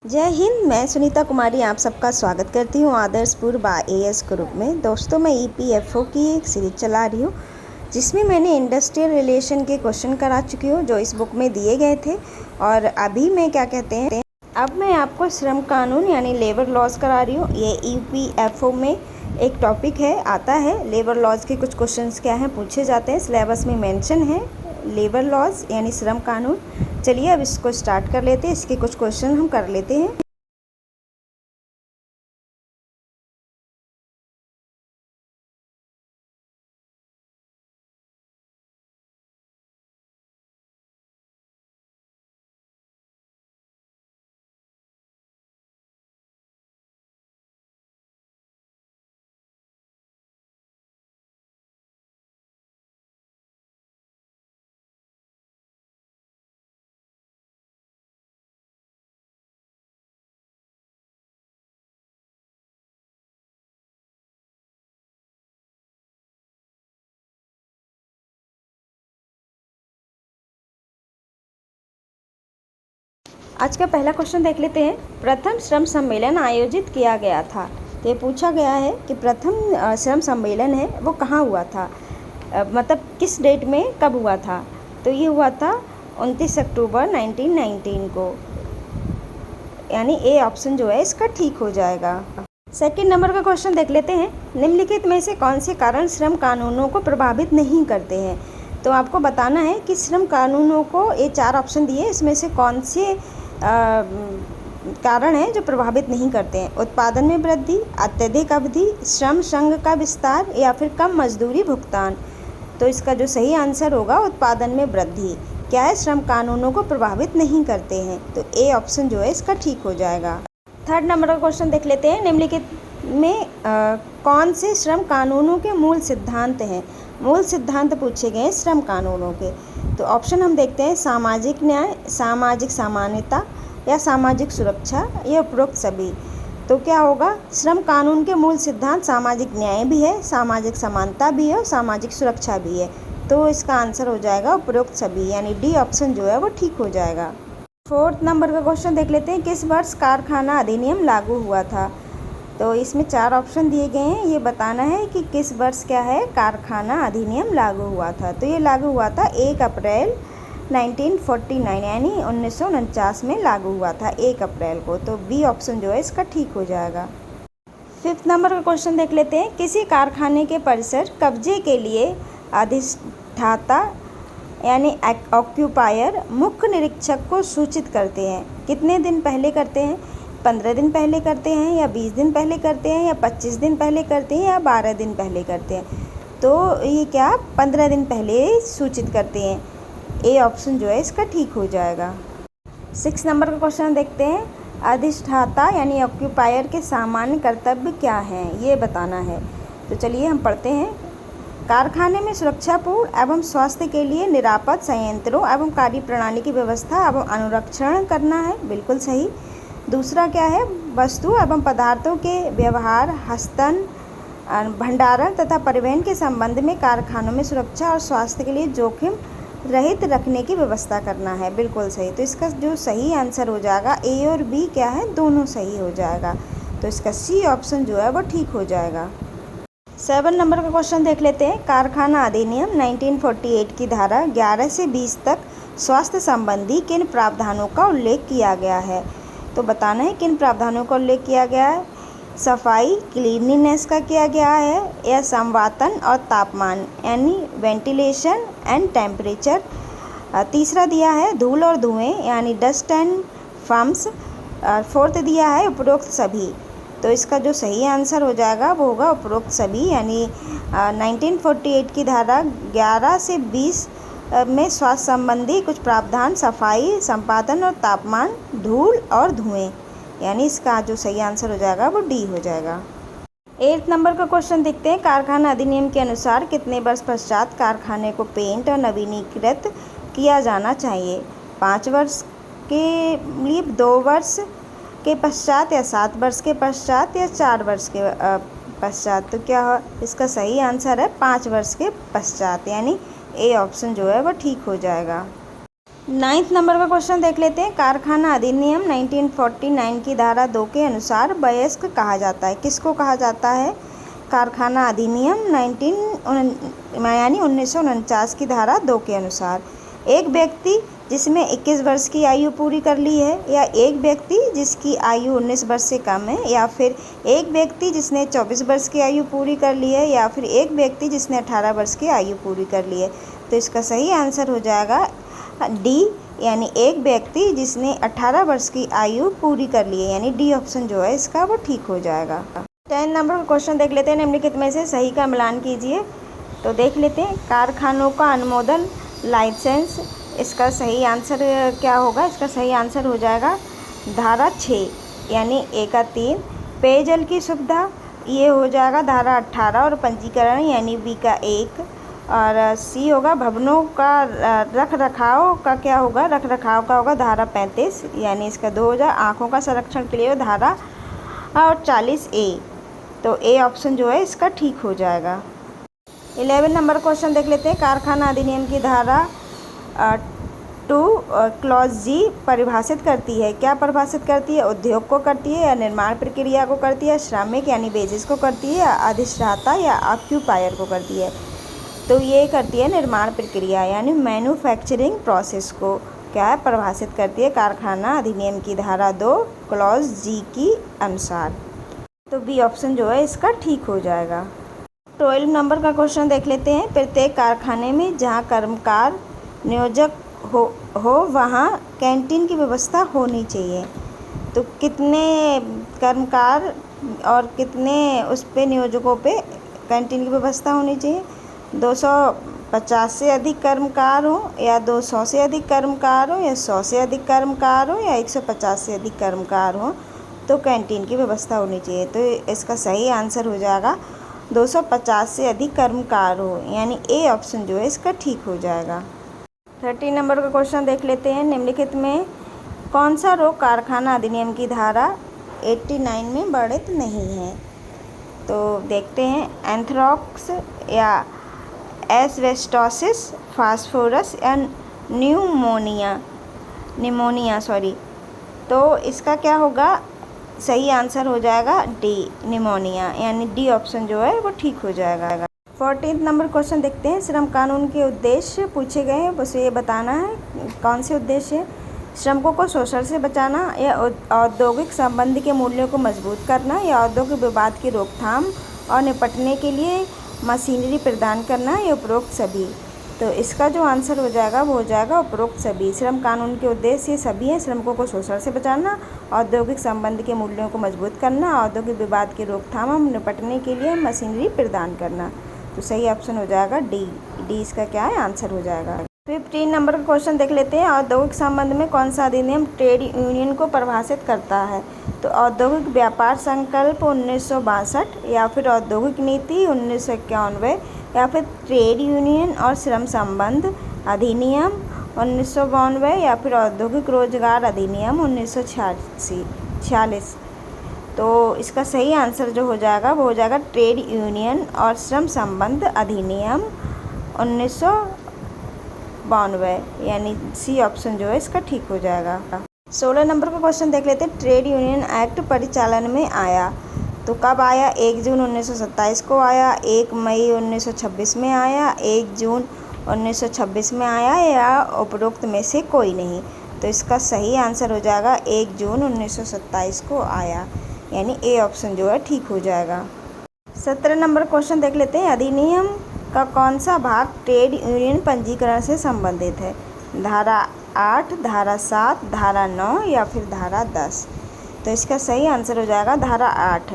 जय हिंद। मैं सुनीता कुमारी आप सबका स्वागत करती हूँ आदर्शपुर बाय एएस ग्रुप में। दोस्तों, मैं ईपीएफओ की एक सीरीज चला रही हूँ जिसमें मैंने इंडस्ट्रियल रिलेशन के क्वेश्चन करा चुकी हूँ जो इस बुक में दिए गए थे। और अभी मैं क्या कहते हैं, अब मैं आपको श्रम कानून यानी लेबर लॉज करा रही हूँ। ये ईपीएफओ में एक टॉपिक है, आता है लेबर लॉज के कुछ क्वेश्चंस क्या हैं पूछे जाते हैं, सिलेबस में मेंशन है लेबर लॉज यानी श्रम कानून। चलिए अब इसको स्टार्ट कर लेते हैं, इसके कुछ क्वेश्चन हम कर लेते हैं। आज का पहला क्वेश्चन देख लेते हैं। प्रथम श्रम सम्मेलन आयोजित किया गया था। तो ये पूछा गया है कि प्रथम श्रम सम्मेलन है वो कहाँ हुआ था, मतलब किस डेट में कब हुआ था। तो ये हुआ था 29 अक्टूबर 1919 को, यानी ए ऑप्शन जो है इसका ठीक हो जाएगा। सेकंड नंबर का क्वेश्चन देख लेते हैं। निम्नलिखित में से कौन से कारण श्रम कानूनों को प्रभावित नहीं करते हैं। तो आपको बताना है कि श्रम कानूनों को, ये 4 ऑप्शन दिए, इसमें से कौन से कारण हैं जो प्रभावित नहीं करते हैं। उत्पादन में वृद्धि, अत्यधिक अवधि, श्रम संघ का विस्तार या फिर कम मजदूरी भुगतान। तो इसका जो सही आंसर होगा उत्पादन में वृद्धि क्या है, श्रम कानूनों को प्रभावित नहीं करते हैं। तो ए ऑप्शन जो है इसका ठीक हो जाएगा। थर्ड नंबर का क्वेश्चन देख लेते हैं। निम्नलिखित में कौन से श्रम कानूनों के मूल सिद्धांत हैं। मूल सिद्धांत पूछे गए श्रम कानूनों के। तो ऑप्शन हम देखते हैं, सामाजिक न्याय, सामाजिक समानता या सामाजिक सुरक्षा, ये उपरोक्त सभी। तो क्या होगा, श्रम कानून के मूल सिद्धांत सामाजिक न्याय भी है, सामाजिक समानता भी है और सामाजिक सुरक्षा भी है। तो इसका आंसर हो जाएगा उपरोक्त सभी, यानी डी ऑप्शन जो है वो ठीक हो जाएगा। फोर्थ नंबर का क्वेश्चन देख लेते हैं। किस वर्ष कारखाना अधिनियम लागू हुआ था। तो इसमें 4 ऑप्शन दिए गए हैं, ये बताना है कि किस वर्ष क्या है कारखाना अधिनियम लागू हुआ था। तो ये लागू हुआ था 1 अप्रैल 1949, यानी 1949 में लागू हुआ था 1 अप्रैल को। तो बी ऑप्शन जो है इसका ठीक हो जाएगा। फिफ्थ नंबर का क्वेश्चन देख लेते हैं। किसी कारखाने के परिसर कब्जे के लिए अधिष्ठाता यानी ऑक्यूपायर मुख्य निरीक्षक को सूचित करते हैं। कितने दिन पहले करते हैं, 15 दिन पहले करते हैं या 20 दिन पहले करते हैं या 25 दिन पहले करते हैं या 12 दिन पहले करते हैं। तो ये क्या 15 दिन पहले सूचित करते हैं। ए ऑप्शन जो है इसका ठीक हो जाएगा। 6 नंबर का क्वेश्चन देखते हैं। अधिष्ठाता यानी ऑक्यूपायर के सामान्य कर्तव्य क्या हैं, ये बताना है। तो चलिए हम पढ़ते हैं। कारखाने में सुरक्षापूर्ण एवं स्वास्थ्य के लिए निरापद संयंत्रों एवं कार्यप्रणाली की व्यवस्था एवं अनुरक्षण करना है, बिल्कुल सही। दूसरा क्या है, वस्तु एवं पदार्थों के व्यवहार, हस्तन, भंडारण तथा परिवहन के संबंध में कारखानों में सुरक्षा और स्वास्थ्य के लिए जोखिम रहित रखने की व्यवस्था करना है, बिल्कुल सही। तो इसका जो सही आंसर हो जाएगा, ए और बी क्या है, दोनों सही हो जाएगा। तो इसका सी ऑप्शन जो है वो ठीक हो जाएगा। 7 नंबर का क्वेश्चन देख लेते हैं। कारखाना अधिनियम 1948 की धारा 11 से 20 तक स्वास्थ्य संबंधी किन प्रावधानों का उल्लेख किया गया है। तो बताना है किन प्रावधानों का उल्लेख किया गया है। सफाई, क्लीनलीनेस का किया गया है, या संवातन और तापमान यानी वेंटिलेशन एंड टेम्परेचर। तीसरा दिया है धूल और धुएं यानी डस्ट एंड फम्स। फोर्थ दिया है उपरोक्त सभी। तो इसका जो सही आंसर हो जाएगा वो होगा उपरोक्त सभी, यानी 1948 की धारा 11 से 20 में स्वास्थ्य संबंधी कुछ प्रावधान, सफाई, संपादन और तापमान, धूल और धुएं, यानी इसका जो सही आंसर हो जाएगा वो डी हो जाएगा। 8 नंबर का क्वेश्चन देखते हैं। कारखाना अधिनियम के अनुसार कितने वर्ष पश्चात कारखाने को पेंट और नवीनीकृत किया जाना चाहिए। 5 वर्ष के लिए, 2 वर्ष के पश्चात या 7 वर्ष के पश्चात या 4 वर्ष के पश्चात। तो क्या इसका सही आंसर है 5 वर्ष के पश्चात, यानी ए ऑप्शन जो है वो ठीक हो जाएगा। 9th नंबर का क्वेश्चन देख लेते हैं। कारखाना अधिनियम 1949 की धारा 2 के अनुसार वयस्क कहा जाता है। किसको कहा जाता है? कारखाना अधिनियम 1949 की धारा 2 के अनुसार एक व्यक्ति जिसमें 21 वर्ष की आयु पूरी कर ली है, या एक व्यक्ति जिसकी आयु 19 वर्ष से कम है, या फिर एक व्यक्ति जिसने 24 वर्ष की आयु पूरी कर ली है, या फिर एक व्यक्ति जिसने 18 वर्ष की आयु पूरी कर ली है। तो इसका सही आंसर हो जाएगा डी, यानी एक व्यक्ति जिसने 18 वर्ष की आयु पूरी कर ली है, यानी डी ऑप्शन जो है इसका वो ठीक हो जाएगा। 10 नंबर का क्वेश्चन देख लेते हैं। निम्नलिखित में से सही का मिलान कीजिए। तो देख लेते हैं। कारखानों का अनुमोदन लाइसेंस, इसका सही आंसर क्या होगा? इसका सही आंसर हो जाएगा धारा 6 यानी ए का 3। पेयजल की सुविधा ये हो जाएगा धारा 18 और पंजीकरण यानी बी का 1। और सी होगा भवनों का रख रखाव का क्या होगा? रख रखाव का होगा धारा 35 यानी इसका 2 हो जाए। आँखों का संरक्षण के लिए धारा और 40A। तो ए ऑप्शन जो है इसका ठीक हो जाएगा। 11 नंबर क्वेश्चन देख लेते हैं। कारखाना अधिनियम की धारा 2 क्लॉज जी परिभाषित करती है। क्या परिभाषित करती है? उद्योग को करती है, या निर्माण प्रक्रिया को करती है, श्रमिक यानी बेसिस को करती है, या अधिष्ठाता या ऑक्यूपायर को करती है? तो ये करती है निर्माण प्रक्रिया यानी मैन्युफैक्चरिंग प्रोसेस को क्या है परिभाषित करती है कारखाना अधिनियम की धारा 2 क्लॉज जी की अनुसार। तो बी ऑप्शन जो है इसका ठीक हो जाएगा। 12 नंबर का क्वेश्चन देख लेते हैं। प्रत्येक कारखाने में जहां कर्मकार नियोजक हो वहां कैंटीन की व्यवस्था होनी चाहिए। तो कितने कर्मकार और कितने उस पे नियोजकों पे कैंटीन की व्यवस्था होनी चाहिए? 250 से अधिक कर्मकार हो, या 200 से अधिक कर्मकार हो, या 100 से अधिक कर्मकार हो, या 150 से अधिक कर्मकार हो, तो कैंटीन की व्यवस्था होनी चाहिए। तो इसका सही आंसर हो जाएगा 250 से अधिक कर्मकार हो, यानी ए ऑप्शन जो है इसका ठीक हो जाएगा। 13 नंबर का क्वेश्चन देख लेते हैं। निम्नलिखित में कौन सा रोग कारखाना अधिनियम की धारा 89 में वर्णित नहीं है? तो देखते हैं। एंथ्रैक्स या एस्बेस्टोसिस, फास्फोरस या निमोनिया। तो इसका क्या होगा? सही आंसर हो जाएगा डी निमोनिया, यानी डी ऑप्शन जो है वो ठीक हो जाएगा। 14 नंबर क्वेश्चन देखते हैं। श्रम कानून के उद्देश्य पूछे गए हैं, बस ये बताना है कौन से उद्देश्य है। श्रमिकों को शोषण से बचाना, या औद्योगिक संबंध के मूल्यों को मजबूत करना, या औद्योगिक विवाद की रोकथाम और निपटने के लिए मशीनरी प्रदान करना, या उपरोक्त सभी। तो इसका जो आंसर हो जाएगा वो हो जाएगा उपरोक्त सभी। श्रम कानून के उद्देश्य ये सभी हैं। श्रमिकों को शोषण से बचाना, औद्योगिक संबंध के मूल्यों को मजबूत करना, औद्योगिक विवाद की रोकथाम और निपटने के लिए मशीनरी प्रदान करना। तो सही ऑप्शन हो जाएगा डी। डी इसका क्या है? आंसर हो जाएगा। 15 नंबर का क्वेश्चन देख लेते हैं। औद्योगिक संबंध में कौन सा अधिनियम ट्रेड यूनियन को परिभाषित करता है? तो औद्योगिक व्यापार संकल्प 1962, या फिर औद्योगिक नीति 1991, या फिर ट्रेड यूनियन और श्रम संबंध अधिनियम 1992, या फिर औद्योगिक रोजगार अधिनियम 1946। तो इसका सही आंसर जो हो जाएगा वो हो जाएगा ट्रेड यूनियन और श्रम संबंध अधिनियम 1992, यानी सी ऑप्शन जो है इसका ठीक हो जाएगा। 16 नंबर का क्वेश्चन देख लेते हैं। ट्रेड यूनियन एक्ट परिचालन में आया, तो कब आया? 1 जून 1927 को आया, 1 मई 1926 में आया, 1 जून 1926 में आया, या उपरोक्त में से कोई नहीं। तो इसका सही आंसर हो जाएगा 1 जून 1927 को आया, यानी ए ऑप्शन जो है ठीक हो जाएगा। 17 नंबर क्वेश्चन देख लेते हैं। अधिनियम का कौन सा भाग ट्रेड यूनियन पंजीकरण से संबंधित है? धारा 8, धारा 7, धारा 9, या फिर धारा 10? तो इसका सही आंसर हो जाएगा धारा 8।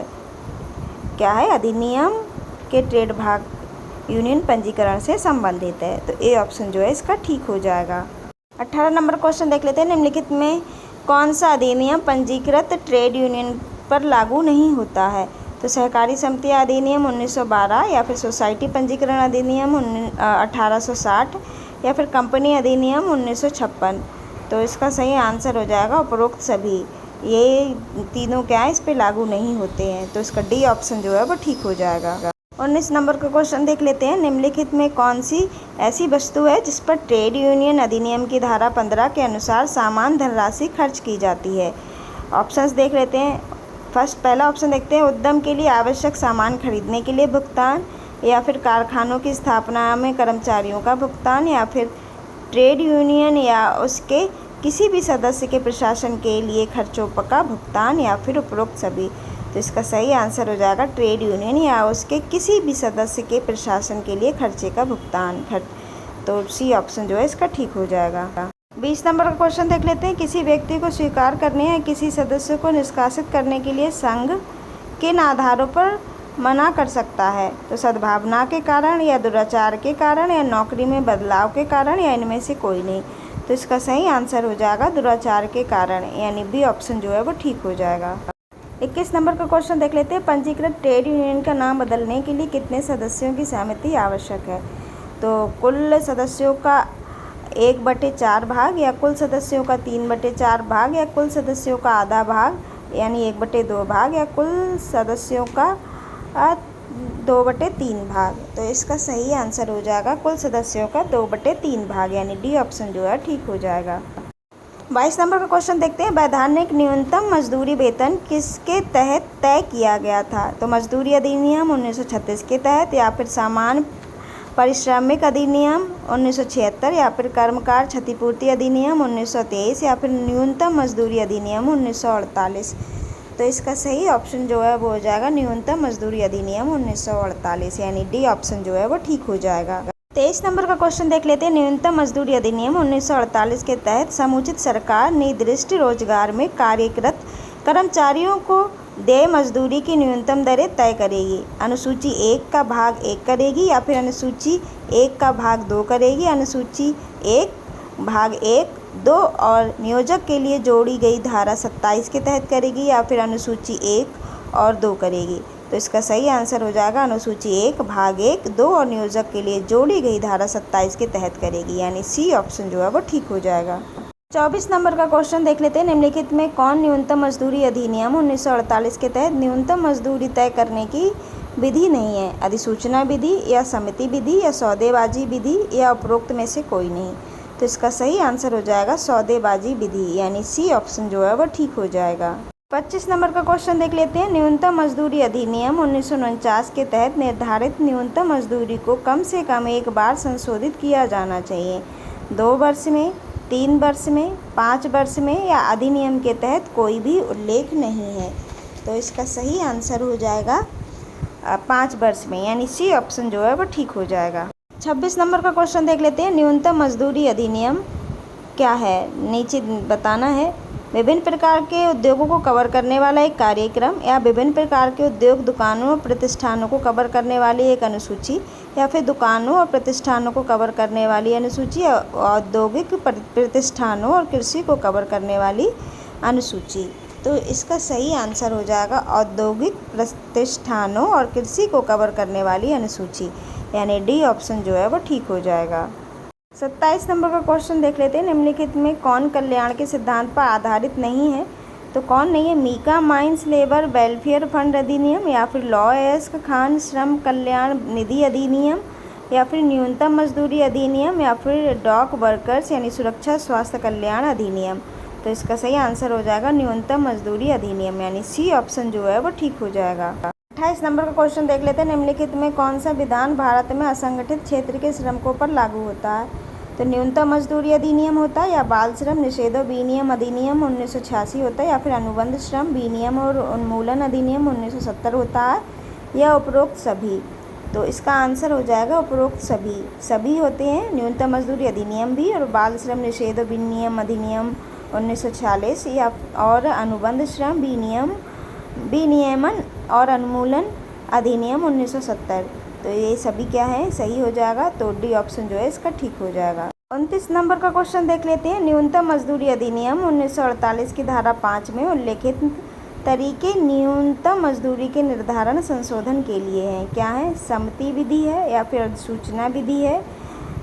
क्या है? अधिनियम के ट्रेड भाग यूनियन पंजीकरण से संबंधित है। तो ए ऑप्शन जो है इसका ठीक हो जाएगा। 18 नंबर क्वेश्चन देख लेते हैं। निम्नलिखित में कौन सा अधिनियम पंजीकृत ट्रेड यूनियन पर लागू नहीं होता है? तो सहकारी समिति अधिनियम 1912, या फिर सोसाइटी पंजीकरण अधिनियम 1860, या फिर कंपनी अधिनियम 1956। तो इसका सही आंसर हो जाएगा उपरोक्त सभी। ये तीनों क्या है इस पे लागू नहीं होते हैं। तो इसका डी ऑप्शन जो है वो ठीक हो जाएगा। 19 नंबर का क्वेश्चन देख लेते हैं। निम्नलिखित में कौन सी ऐसी वस्तु है जिस पर ट्रेड यूनियन अधिनियम की धारा 15 के अनुसार समान धनराशि खर्च की जाती है? ऑप्शंस देख लेते हैं। पहला ऑप्शन देखते हैं, उद्यम के लिए आवश्यक सामान खरीदने के लिए भुगतान, या फिर कारखानों की स्थापना में कर्मचारियों का भुगतान, या फिर ट्रेड यूनियन या उसके किसी भी सदस्य के प्रशासन के लिए खर्चों का भुगतान, या फिर उपरोक्त सभी। तो इसका सही आंसर हो जाएगा ट्रेड यूनियन या उसके किसी भी सदस्य के प्रशासन के लिए खर्चे का भुगतान। तो सी ऑप्शन जो है इसका ठीक हो जाएगा। 20 नंबर का क्वेश्चन देख लेते हैं। किसी व्यक्ति को स्वीकार करने या किसी सदस्य को निष्कासित करने के लिए संघ किन आधारों पर मना कर सकता है? तो सद्भावना के कारण, या दुराचार के कारण, या नौकरी में बदलाव के कारण, या इनमें से कोई नहीं। तो इसका सही आंसर हो जाएगा दुराचार के कारण, यानी बी ऑप्शन जो है वो ठीक हो जाएगा। 21 नंबर का क्वेश्चन देख लेते हैं। पंजीकृत ट्रेड यूनियन का नाम बदलने के लिए कितने सदस्यों की सहमति आवश्यक है? तो कुल सदस्यों का 1/4 भाग, या कुल सदस्यों का 3/4 भाग, या कुल सदस्यों का आधा भाग यानी 1/2 भाग, या कुल सदस्यों का 2/3 भाग। तो इसका सही आंसर हो जाएगा कुल सदस्यों का 2/3 भाग, यानी डी ऑप्शन जो है ठीक हो जाएगा। 22 नंबर का क्वेश्चन देखते हैं। वैधानिक न्यूनतम मजदूरी वेतन किसके तहत तय किया गया था? तो मजदूरी अधिनियम 1936 के तहत, या फिर सामान्य पारिश्रमिक अधिनियम 1976, या फिर कर्मकार क्षतिपूर्ति अधिनियम 1923, या फिर न्यूनतम मजदूरी अधिनियम 1948। तो इसका सही ऑप्शन जो है वो हो जाएगा न्यूनतम मजदूरी अधिनियम 1948, यानी डी ऑप्शन जो है वो ठीक हो जाएगा। 23 नंबर का क्वेश्चन देख लेते हैं। न्यूनतम मजदूरी अधिनियम 1948 के तहत समुचित सरकार निर्दिष्ट रोजगार में कार्यरत कर्मचारियों को देय मजदूरी की न्यूनतम दरें तय करेगी। अनुसूची 1 का भाग 1 करेगी, या फिर अनुसूची 1 का भाग 2 करेगी, अनुसूची 1 भाग 1, 2 और नियोजक के लिए जोड़ी गई धारा 27 के तहत करेगी, या फिर अनुसूची 1 और 2 करेगी। तो इसका सही आंसर हो जाएगा अनुसूची 1 भाग 1, 2 और नियोजक के लिए जोड़ी गई धारा 27 के तहत करेगी, यानी सी ऑप्शन जो है वो ठीक हो जाएगा। 24 नंबर का क्वेश्चन देख लेते हैं। निम्नलिखित में कौन न्यूनतम मजदूरी अधिनियम 1948 के तहत न्यूनतम मजदूरी तय करने की विधि नहीं है? अधिसूचना विधि, या समिति विधि, या सौदेबाजी विधि, या उपरोक्त में से कोई नहीं। तो इसका सही आंसर हो जाएगा सौदेबाजी विधि, यानी सी ऑप्शन जो है वो ठीक हो जाएगा। 25 नंबर का क्वेश्चन देख लेते हैं। न्यूनतम मजदूरी अधिनियम 1949 के तहत निर्धारित न्यूनतम मजदूरी को कम से कम एक बार संशोधित किया जाना चाहिए। 2 वर्ष में, 3 वर्ष में, 5 वर्ष में, या अधिनियम के तहत कोई भी उल्लेख नहीं है। तो इसका सही आंसर हो जाएगा 5 वर्ष में, यानी सी ऑप्शन जो है वो ठीक हो जाएगा। 26 नंबर का क्वेश्चन देख लेते हैं। न्यूनतम मजदूरी अधिनियम क्या है? नीचे बताना है। विभिन्न प्रकार के उद्योगों को कवर करने वाला एक कार्यक्रम, या विभिन्न प्रकार के उद्योग, दुकानों और प्रतिष्ठानों को कवर करने वाली एक अनुसूची, या फिर दुकानों और प्रतिष्ठानों को कवर करने वाली अनुसूची, या औद्योगिक प्रतिष्ठानों और कृषि को कवर करने वाली अनुसूची। तो इसका सही आंसर हो जाएगा औद्योगिक प्रतिष्ठानों और कृषि को कवर करने वाली अनुसूची, यानी डी ऑप्शन जो है वो ठीक हो जाएगा। 27 नंबर का क्वेश्चन देख लेते हैं। निम्नलिखित में कौन कल्याण के सिद्धांत पर आधारित नहीं है? तो कौन नहीं है? Mica mines labour welfare fund अधिनियम, या फिर लॉ एस्क खान श्रम कल्याण निधि अधिनियम, या फिर न्यूनतम मजदूरी अधिनियम, या फिर डॉक वर्कर्स यानी सुरक्षा स्वास्थ्य कल्याण अधिनियम। तो इसका सही आंसर हो जाएगा न्यूनतम मजदूरी अधिनियम, यानी सी ऑप्शन जो है वो ठीक हो जाएगा। 28 नंबर का क्वेश्चन देख लेते हैं। निम्नलिखित में कौन सा विधान भारत में असंगठित क्षेत्र के श्रमिकों पर लागू होता है? तो न्यूनतम मजदूरी अधिनियम होता है, या बाल श्रम निषेधो विनियम अधिनियम 1986 होता है, या फिर अनुबंध श्रम विनियम और उन्मूलन अधिनियम 1970 होता है, या उपरोक्त सभी। तो इसका आंसर हो जाएगा उपरोक्त सभी होते हैं। न्यूनतम मजदूरी अधिनियम भी, और बाल श्रम निषेधो विनियम अधिनियम 1946, या और अनुबंध श्रम विनियमन और उन्मूलन अधिनियम 1970। तो ये सभी क्या है? सही हो जाएगा। तो डी ऑप्शन जो है इसका ठीक हो जाएगा। 29 नंबर का क्वेश्चन देख लेते हैं। न्यूनतम मजदूरी अधिनियम 1948 की धारा 5 में उल्लेखित तरीके न्यूनतम मजदूरी के निर्धारण संशोधन के लिए हैं। क्या है? सम्मति विधि है, या फिर अधिसूचना विधि है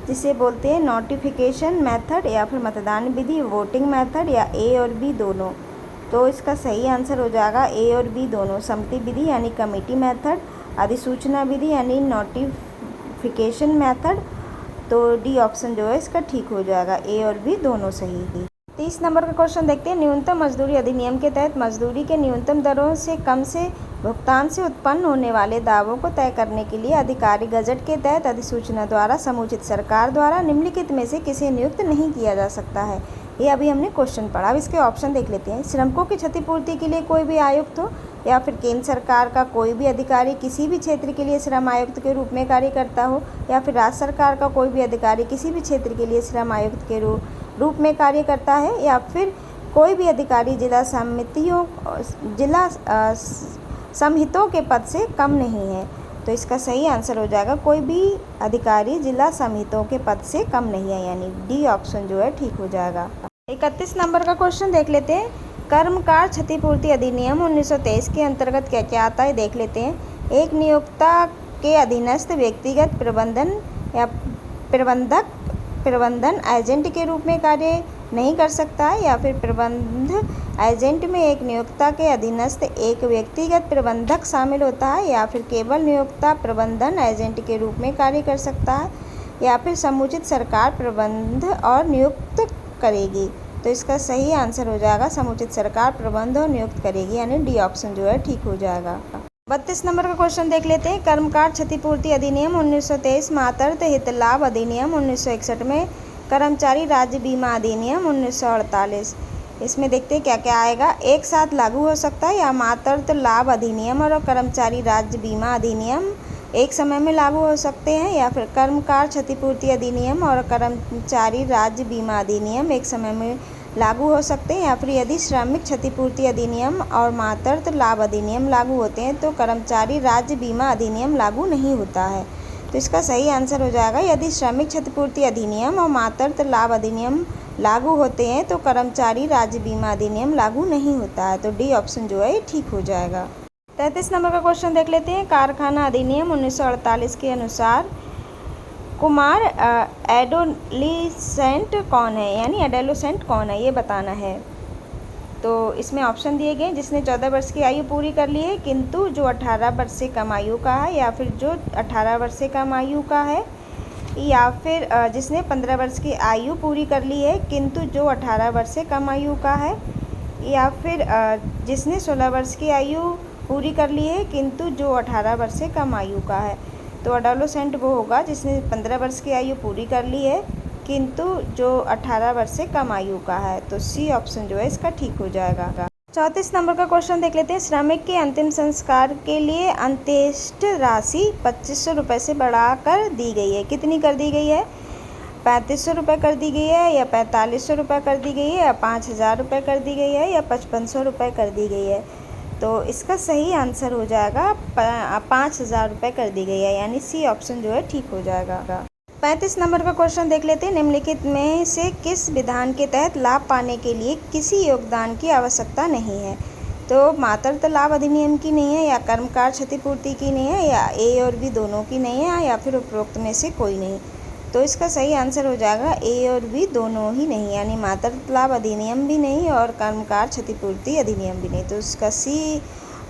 जिसे बोलते हैं नोटिफिकेशन मेथड, या फिर मतदान विधि वोटिंग मेथड, या ए और बी दोनों। तो इसका सही आंसर हो जाएगा ए और बी दोनों। सम्मति विधि यानी कमेटी मेथड, अधिसूचना विधि यानी नोटिफिकेशन मेथड। तो डी ऑप्शन जो है इसका ठीक हो जाएगा, ए और बी दोनों सही। 30 नंबर का क्वेश्चन देखते हैं। न्यूनतम मजदूरी अधिनियम के तहत मजदूरी के न्यूनतम दरों से कम से भुगतान से उत्पन्न होने वाले दावों को तय करने के लिए अधिकारी गजट के तहत अधिसूचना द्वारा समुचित सरकार द्वारा निम्नलिखित में से किसे नियुक्त नहीं किया जा सकता है। ये अभी हमने क्वेश्चन पढ़ा। अब इसके ऑप्शन देख लेते हैं। श्रमिकों की क्षतिपूर्ति के लिए कोई भी आयुक्त हो, या फिर केंद्र सरकार का कोई भी अधिकारी किसी भी क्षेत्र के लिए श्रम आयुक्त के रूप में कार्य करता हो, या फिर राज्य सरकार का कोई भी अधिकारी किसी भी क्षेत्र के लिए श्रम आयुक्त के रूप में कार्य करता है, या फिर कोई भी अधिकारी जिला समहितों के पद से कम नहीं है। तो इसका सही आंसर हो जाएगा कोई भी अधिकारी जिला समहितों के पद से कम नहीं है, यानी डी ऑप्शन जो है ठीक हो जाएगा। 31 नंबर का क्वेश्चन देख लेते हैं। कर्मकार क्षतिपूर्ति अधिनियम 1923 के अंतर्गत क्या क्या आता है देख लेते हैं। एक नियोक्ता के अधीनस्थ व्यक्तिगत प्रबंधन या प्रबंधन एजेंट के रूप में कार्य नहीं कर सकता है, या फिर प्रबंध एजेंट में एक नियोक्ता के अधीनस्थ एक व्यक्तिगत प्रबंधक शामिल होता है, या फिर केवल नियोक्ता प्रबंधन एजेंट के रूप में कार्य कर सकता है, या फिर समुचित सरकार प्रबंध और नियुक्त करेगी। तो इसका सही आंसर हो जाएगा समुचित सरकार प्रबंध और नियुक्त करेगी, यानी डी ऑप्शन जो है ठीक हो जाएगा। 32 नंबर का क्वेश्चन देख लेते हैं। कर्मकार क्षतिपूर्ति अधिनियम 1923, मातृत्व हित लाभ अधिनियम 1961 में कर्मचारी राज्य बीमा अधिनियम 1948। इसमें देखते हैं क्या क्या आएगा। एक साथ लागू हो सकता है, या मातृत्व लाभ अधिनियम और कर्मचारी राज्य बीमा अधिनियम एक समय में लागू हो सकते हैं, या फिर कर्मकार क्षतिपूर्ति अधिनियम और कर्मचारी राज्य बीमा अधिनियम एक समय में लागू हो सकते हैं, या फिर यदि श्रमिक क्षतिपूर्ति अधिनियम और मातृत्व लाभ अधिनियम लागू होते हैं तो कर्मचारी राज्य बीमा अधिनियम लागू नहीं होता है। तो इसका सही आंसर हो जाएगा यदि श्रमिक क्षतिपूर्ति अधिनियम और मातृत्व लाभ अधिनियम लागू होते हैं तो कर्मचारी राज्य बीमा अधिनियम लागू नहीं होता है। तो डी ऑप्शन जो है ठीक हो जाएगा। 33 नंबर का क्वेश्चन देख लेते हैं। कारखाना अधिनियम 1948 के अनुसार कुमार एडोलिसेंट कौन है, यानी एडोलेसेंट कौन है ये बताना है। तो इसमें ऑप्शन दिए गए जिसने 14 वर्ष की आयु पूरी कर ली है किंतु जो 18 वर्ष से कम आयु का है, या फिर जो 18 वर्ष से कम आयु का है, या फिर जिसने 15 वर्ष की आयु पूरी कर ली है किंतु जो 18 वर्ष से कम आयु का है, या फिर जिसने 16 वर्ष की आयु पूरी कर ली है किंतु जो 18 वर्ष से कम आयु का है। तो एडोलेसेंट वो होगा जिसने 15 वर्ष की आयु पूरी कर ली है किंतु जो 18 वर्ष से कम आयु का है। तो सी ऑप्शन जो है इसका ठीक हो जाएगा। 34 नंबर का क्वेश्चन देख लेते हैं। श्रमिक के अंतिम संस्कार के लिए अंत्येष्टि राशि 2500 रुपये से बढ़ाकर दी गई है। कितनी कर दी गई है? 3500 रुपये कर दी गई है, या 4500 रुपये कर दी गई है, या 5000 रुपये कर दी गई है, या 5500 रुपये कर दी गई है। तो इसका सही आंसर हो जाएगा 5000 रुपये कर दी गई है, यानी सी ऑप्शन जो है ठीक हो जाएगा। 35 नंबर का क्वेश्चन देख लेते हैं। निम्नलिखित में से किस विधान के तहत लाभ पाने के लिए किसी योगदान की आवश्यकता नहीं है? तो मातृत्व लाभ अधिनियम की नहीं है, या कर्मकार क्षतिपूर्ति की नहीं है, या ए और बी दोनों की नहीं है, या फिर उपरोक्त में से कोई नहीं। तो इसका सही आंसर हो जाएगा ए और बी दोनों ही नहीं, यानी मातृत्व लाभ अधिनियम भी नहीं और कर्मकार क्षतिपूर्ति अधिनियम भी नहीं। तो इसका सी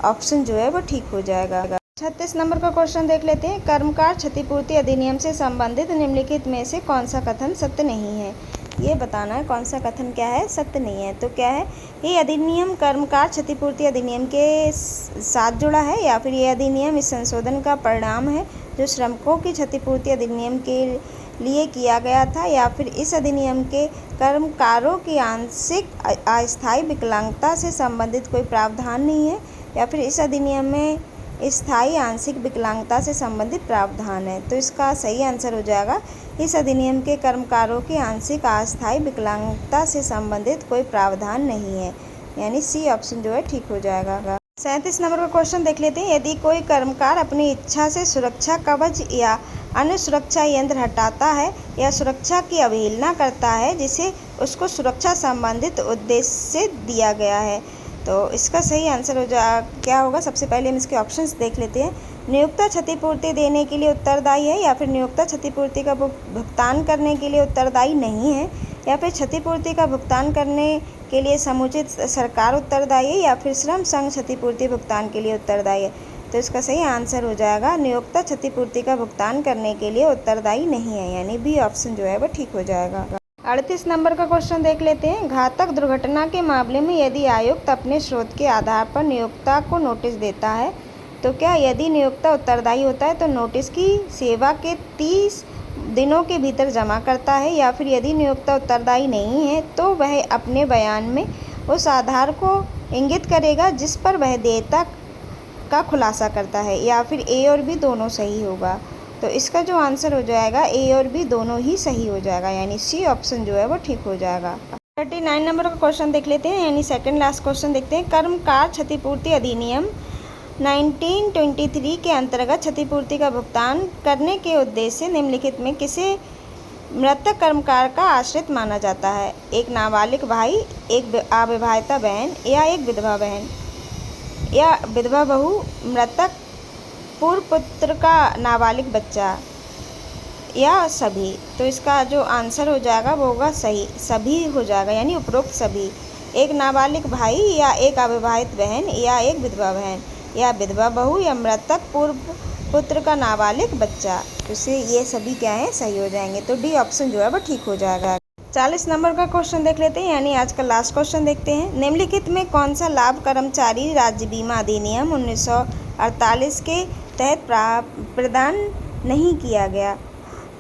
ऑप्शन जो है वो ठीक हो जाएगा। 36 नंबर का क्वेश्चन देख लेते हैं। कर्मकार क्षतिपूर्ति अधिनियम से संबंधित निम्नलिखित में से कौन सा कथन सत्य नहीं है? ये बताना है कौन सा कथन क्या है सत्य नहीं है। तो क्या है? ये अधिनियम कर्मकार क्षतिपूर्ति अधिनियम के साथ जुड़ा है, या फिर ये अधिनियम इस संशोधन का परिणाम है जो श्रमिकों की क्षतिपूर्ति अधिनियम के लिए किया गया था, या फिर इस अधिनियम के कर्मकारों की आंशिक अस्थायी विकलांगता से संबंधित कोई प्रावधान नहीं है, या फिर इस अधिनियम में स्थायी आंशिक विकलांगता से संबंधित प्रावधान है। तो इसका सही आंसर हो जाएगा इस अधिनियम के कर्मकारों की आंशिक अस्थायी विकलांगता से संबंधित कोई प्रावधान नहीं है, यानी सी ऑप्शन जो है ठीक हो जाएगा। 37 नंबर का क्वेश्चन देख लेते हैं। यदि कोई कर्मकार अपनी इच्छा से सुरक्षा कवच या अन्य सुरक्षा यंत्र हटाता है या सुरक्षा की अवहेलना करता है जिसे उसको सुरक्षा संबंधित उद्देश्य से दिया गया है, तो इसका सही आंसर क्या होगा? सबसे पहले हम इसके ऑप्शंस देख लेते हैं। नियोक्ता क्षतिपूर्ति देने के लिए उत्तरदायी है, या फिर नियोक्ता क्षतिपूर्ति का भुगतान करने के लिए उत्तरदायी नहीं है, या फिर क्षतिपूर्ति का भुगतान करने के लिए समुचित सरकार उत्तरदायी है या फिर श्रम संघ क्षतिपूर्ति भुगतान के लिए उत्तरदायी है? तो इसका सही आंसर हो जाएगा नियोक्ता क्षतिपूर्ति का भुगतान करने के लिए उत्तरदायी नहीं है, यानी बी ऑप्शन जो है वो ठीक हो जाएगा। 38 नंबर का क्वेश्चन देख लेते हैं। घातक दुर्घटना के मामले में यदि आयुक्त अपने स्रोत के आधार पर नियोक्ता को नोटिस देता है तो क्या यदि नियोक्ता उत्तरदायी होता है तो नोटिस की सेवा के 30 दिनों के भीतर जमा करता है, या फिर यदि नियोक्ता उत्तरदायी नहीं है तो वह अपने बयान में उस आधार को इंगित करेगा जिस पर वह देयता का खुलासा करता है, या फिर ए और बी दोनों सही होगा? तो इसका जो आंसर हो जाएगा ए और बी दोनों ही सही हो जाएगा, यानी सी ऑप्शन जो है वो ठीक हो जाएगा। 39 नंबर का क्वेश्चन देख लेते हैं, यानी सेकंड लास्ट क्वेश्चन देखते हैं। कर्मकार क्षतिपूर्ति अधिनियम 1923 के अंतर्गत क्षतिपूर्ति का भुगतान करने के उद्देश्य से निम्नलिखित में किसे मृतक कर्मकार का आश्रित माना जाता है? एक नाबालिग भाई, एक अविवाहिता बहन, या एक विधवा बहन या विधवा बहू, मृतक पूर्व पुत्र का नाबालिग बच्चा, या सभी? तो इसका जो आंसर हो जाएगा वो होगा सही, सभी हो जाएगा, यानी उपरोक्त सभी। एक नाबालिग भाई या एक अविवाहित बहन या एक विधवा बहन या विधवा बहू या मृतक पूर्व पुत्र का नाबालिग बच्चा, तो ये सभी क्या है सही हो जाएंगे। तो डी ऑप्शन जो है वो ठीक हो जाएगा। 40 नंबर का क्वेश्चन देख लेते हैं, यानी आज का लास्ट क्वेश्चन देखते हैं। निम्नलिखित में कौन सा लाभ कर्मचारी राज्य बीमा अधिनियम 1948 के तहत प्रदान नहीं किया गया?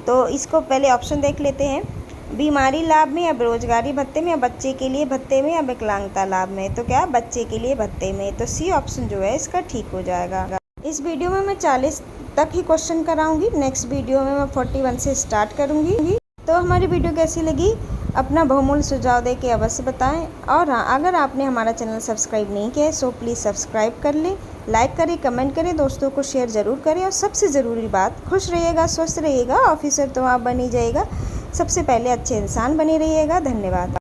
तो इसको पहले ऑप्शन देख लेते हैं। बीमारी लाभ में, या बेरोजगारी भत्ते में, या बच्चे के लिए भत्ते में, या विकलांगता लाभ में? तो क्या बच्चे के लिए भत्ते में, तो सी ऑप्शन जो है इसका ठीक हो जाएगा। इस वीडियो में मैं 40 तक ही क्वेश्चन कराऊंगी, नेक्स्ट वीडियो में मैं 41 से स्टार्ट करूंगी। तो हमारी वीडियो कैसी लगी अपना बहुमूल्य सुझाव दे के अवश्य बताएं, और हाँ, अगर आपने हमारा चैनल सब्सक्राइब नहीं किया है सो प्लीज़ सब्सक्राइब कर लें, लाइक करें, कमेंट करें, दोस्तों को शेयर ज़रूर करें, और सबसे ज़रूरी बात, खुश रहिएगा, स्वस्थ रहिएगा, ऑफिसर तो आप बन ही जाइएगा, सबसे पहले अच्छे इंसान बने रहिएगा। धन्यवाद।